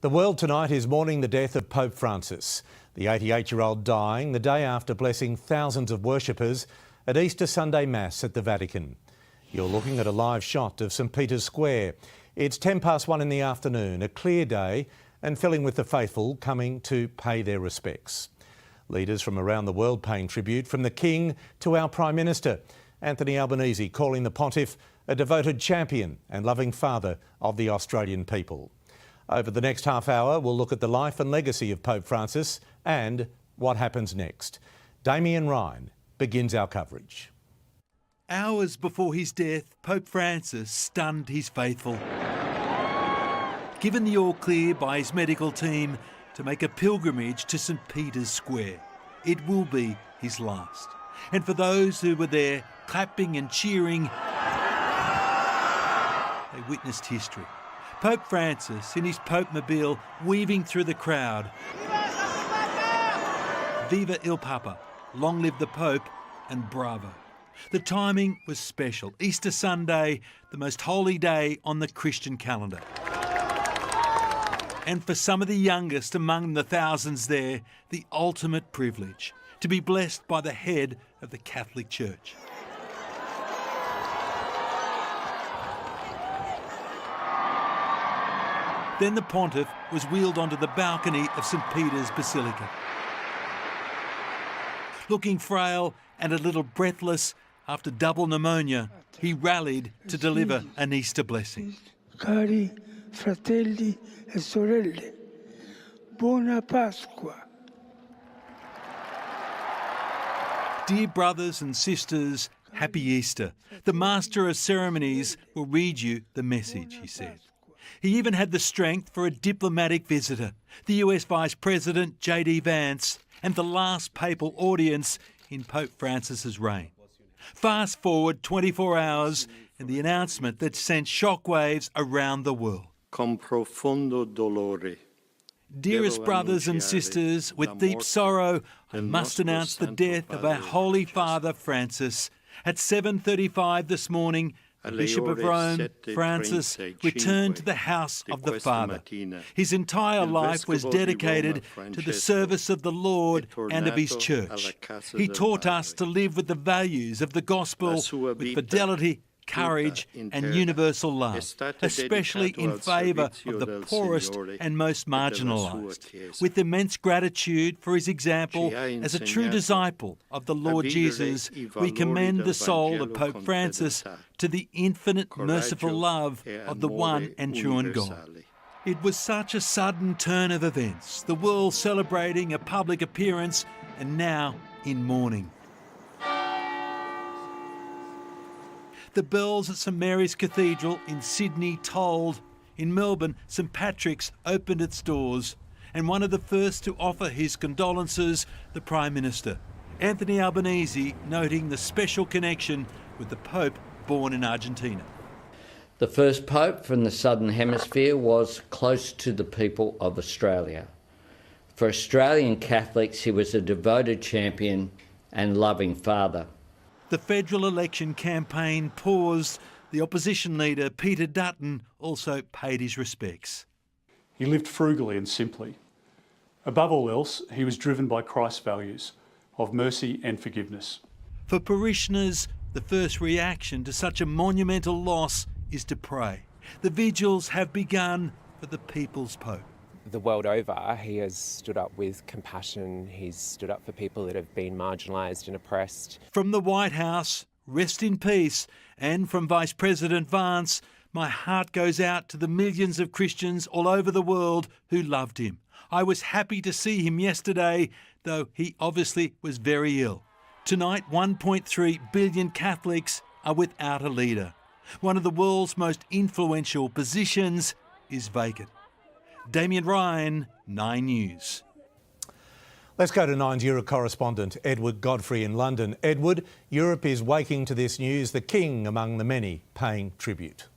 The world tonight is mourning the death of Pope Francis, the 88-year-old dying the day after blessing thousands of worshippers at Easter Sunday Mass at the Vatican. You're looking at a live shot of St Peter's Square. It's 1:10 in the afternoon, a clear day and filling with the faithful coming to pay their respects. Leaders from around the world paying tribute, from the King to our Prime Minister, Anthony Albanese, calling the Pontiff a devoted champion and loving father of the Australian people. Over the next half hour, we'll look at the life and legacy of Pope Francis and what happens next. Damien Ryan begins our coverage. Hours before his death, Pope Francis stunned his faithful. Given the all clear by his medical team to make a pilgrimage to St Peter's Square, it will be his last. And for those who were there clapping and cheering, they witnessed history. Pope Francis in his Pope-mobile weaving through the crowd. Viva il Papa, long live the Pope, and bravo. The timing was special. Easter Sunday, the most holy day on the Christian calendar. And for some of the youngest among the thousands there, the ultimate privilege, to be blessed by the head of the Catholic Church. Then the Pontiff was wheeled onto the balcony of St Peter's Basilica. Looking frail and a little breathless after double pneumonia, he rallied to deliver an Easter blessing. Cari fratelli e sorelle, buona Pasqua. Dear brothers and sisters, happy Easter. The Master of Ceremonies will read you the message, he said. He even had the strength for a diplomatic visitor, the US Vice President J.D. Vance, and the last papal audience in Pope Francis's reign. Fast forward 24 hours and the announcement that sent shockwaves around the world. Con profondo dolore. Dearest brothers and sisters, with deep sorrow, I must announce the death of our Holy Father Francis. At 7:35 this morning, the Bishop of Rome, Francis, returned to the house of the Father. His entire life was dedicated to the service of the Lord and of his church. He taught us to live with the values of the gospel with fidelity, courage and universal love, especially in favour of the poorest and most marginalised. With immense gratitude for his example as a true disciple of the Lord Jesus, we commend the soul of Pope Francis to the infinite merciful love of the one and true and God. It was such a sudden turn of events, the world celebrating a public appearance and now in mourning. The bells at St Mary's Cathedral in Sydney tolled. In Melbourne, St Patrick's opened its doors, and one of the first to offer his condolences, the Prime Minister, Anthony Albanese, noting the special connection with the Pope born in Argentina. The first Pope from the Southern Hemisphere was close to the people of Australia. For Australian Catholics, he was a devoted champion and loving father. The federal election campaign paused. The opposition leader, Peter Dutton, also paid his respects. He lived frugally and simply. Above all else, he was driven by Christ's values of mercy and forgiveness. For parishioners, the first reaction to such a monumental loss is to pray. The vigils have begun for the people's Pope. The world over, he has stood up with compassion. He's stood up for people that have been marginalised and oppressed. From the White House, rest in peace, and from Vice President Vance, my heart goes out to the millions of Christians all over the world who loved him. I was happy to see him yesterday, though he obviously was very ill. Tonight, 1.3 billion Catholics are without a leader. One of the world's most influential positions is vacant. Damien Ryan, 9 News. Let's go to Nine's Europe correspondent Edward Godfrey in London. Edward, Europe is waking to this news, the King among the many paying tribute.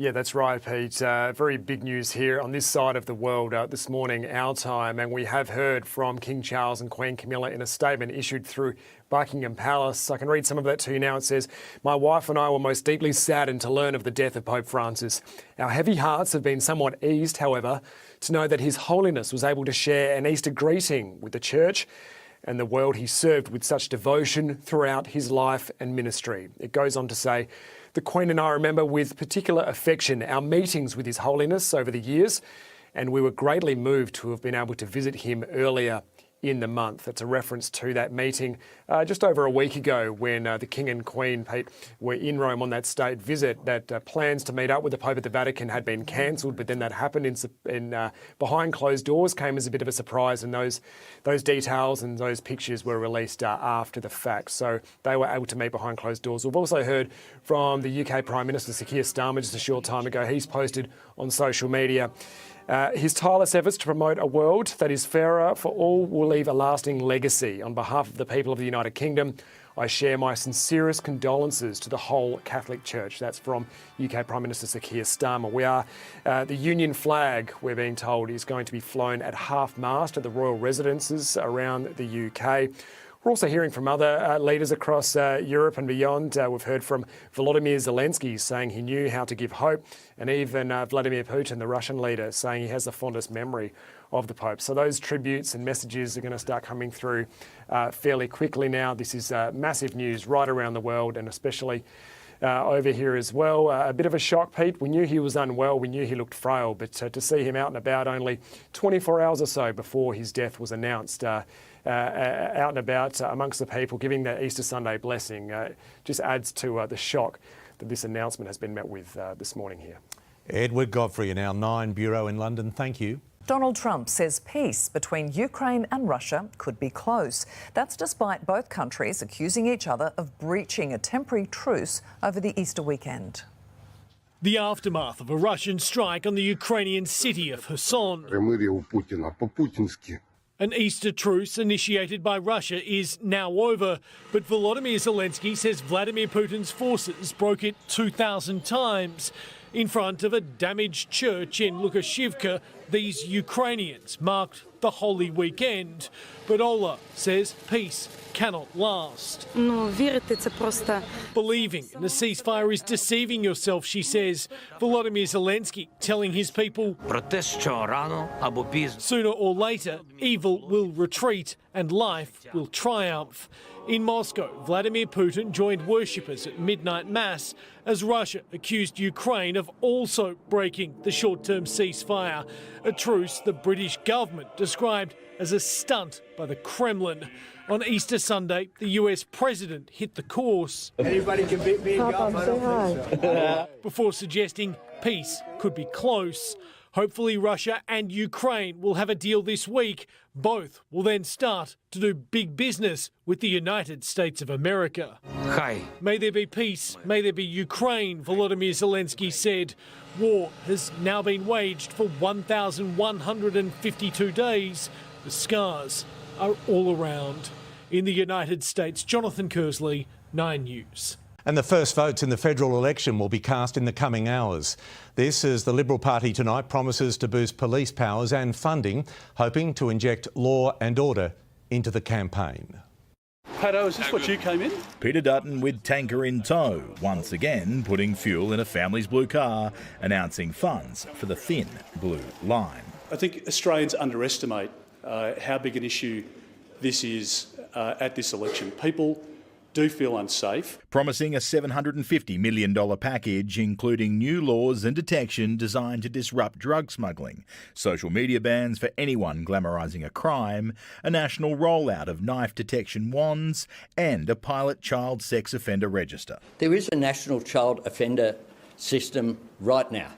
Yeah, that's right, Pete. Very big news here on this side of the world this morning, our time. And we have heard from King Charles and Queen Camilla in a statement issued through Buckingham Palace. I can read some of that to you now. It says, "My wife and I were most deeply saddened to learn of the death of Pope Francis. Our heavy hearts have been somewhat eased, however, to know that His Holiness was able to share an Easter greeting with the Church and the world he served with such devotion throughout his life and ministry." It goes on to say, "The Queen and I remember with particular affection our meetings with His Holiness over the years, and we were greatly moved to have been able to visit him earlier in the month." That's a reference to that meeting just over a week ago when the King and Queen, Pete, were in Rome on that state visit. That plans to meet up with the Pope at the Vatican had been cancelled, but then that happened in behind closed doors, came as a bit of a surprise, and those details and those pictures were released after the fact. So they were able to meet behind closed doors. We've also heard from the UK Prime Minister Sir Keir Starmer just a short time ago. He's posted on social media, his tireless efforts to promote a world that is fairer for all will leave a lasting legacy. On behalf of the people of the United Kingdom, I share my sincerest condolences to the whole Catholic Church. That's from UK Prime Minister Sir Keir Starmer. We are the Union flag, we're being told, is going to be flown at half-mast at the royal residences around the UK. We're also hearing from other leaders across Europe and beyond. We've heard from Volodymyr Zelensky saying he knew how to give hope, and even Vladimir Putin, the Russian leader, saying he has the fondest memory of the Pope. So those tributes and messages are going to start coming through fairly quickly now. This is massive news right around the world, and especially over here as well. A bit of a shock, Pete. We knew he was unwell. We knew he looked frail, but to see him out and about only 24 hours or so before his death was announced, out and about amongst the people, giving that Easter Sunday blessing, just adds to the shock that this announcement has been met with this morning here. Edward Godfrey in our 9 Bureau in London, thank you. Donald Trump says peace between Ukraine and Russia could be close. That's despite both countries accusing each other of breaching a temporary truce over the Easter weekend. The aftermath of a Russian strike on the Ukrainian city of Kherson. An Easter truce initiated by Russia is now over, but Volodymyr Zelensky says Vladimir Putin's forces broke it 2,000 times. In front of a damaged church in Lukashivka, these Ukrainians marked the Holy Weekend. But Ola says peace cannot last. Believing in a ceasefire is deceiving yourself, she says. Volodymyr Zelensky telling his people, sooner or later, evil will retreat and life will triumph. In Moscow, Vladimir Putin joined worshippers at midnight mass as Russia accused Ukraine of also breaking the short-term ceasefire, a truce the British government described as a stunt by the Kremlin. On Easter Sunday, the US president hit the course. Anybody can beat me in golf, I don't think so. Before suggesting peace could be close. Hopefully Russia and Ukraine will have a deal this week. Both will then start to do big business with the United States of America. Hi. May there be peace, may there be Ukraine, Volodymyr Zelensky said. War has now been waged for 1,152 days. The scars are all around. In the United States, Jonathan Kersley, 9 News. And the first votes in the federal election will be cast in the coming hours. This as the Liberal Party tonight promises to boost police powers and funding, hoping to inject law and order into the campaign. Pato, is this what you came in? Peter Dutton with tanker in tow, once again putting fuel in a family's blue car, announcing funds for the thin blue line. I think Australians underestimate how big an issue this is at this election. People do feel unsafe. Promising a $750 million package, including new laws and detection designed to disrupt drug smuggling, social media bans for anyone glamorising a crime, a national rollout of knife detection wands, and a pilot child sex offender register. There is a national child offender system right now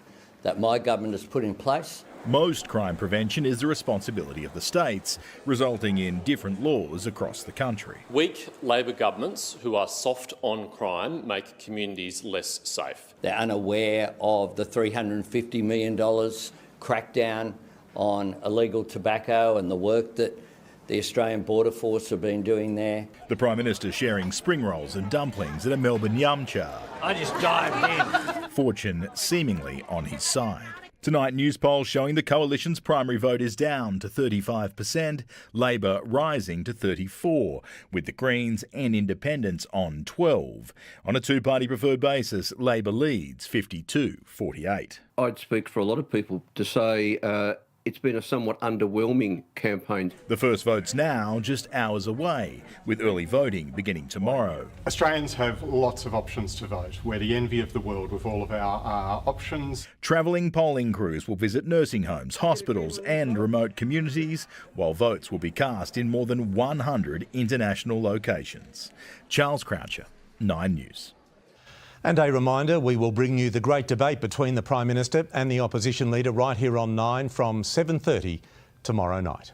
that my government has put in place. Most crime prevention is the responsibility of the states, resulting in different laws across the country. Weak Labor governments who are soft on crime make communities less safe. They're unaware of the $350 million crackdown on illegal tobacco and the work that the Australian Border Force have been doing there. The Prime Minister sharing spring rolls and dumplings at a Melbourne yum cha. I just dived in. fortune seemingly on his side. Tonight, news polls showing the coalition's primary vote is down to 35%, Labor rising to 34%, with the Greens and Independents on 12%. On a two-party preferred basis, Labor leads 52-48. I'd speak for a lot of people to say it's been a somewhat underwhelming campaign. The first vote's now just hours away, with early voting beginning tomorrow. Australians have lots of options to vote. We're the envy of the world with all of our options. Travelling polling crews will visit nursing homes, hospitals and remote communities, while votes will be cast in more than 100 international locations. Charles Croucher, 9 News. And a reminder, we will bring you the great debate between the Prime Minister and the opposition leader right here on 9 from 7:30 tomorrow night.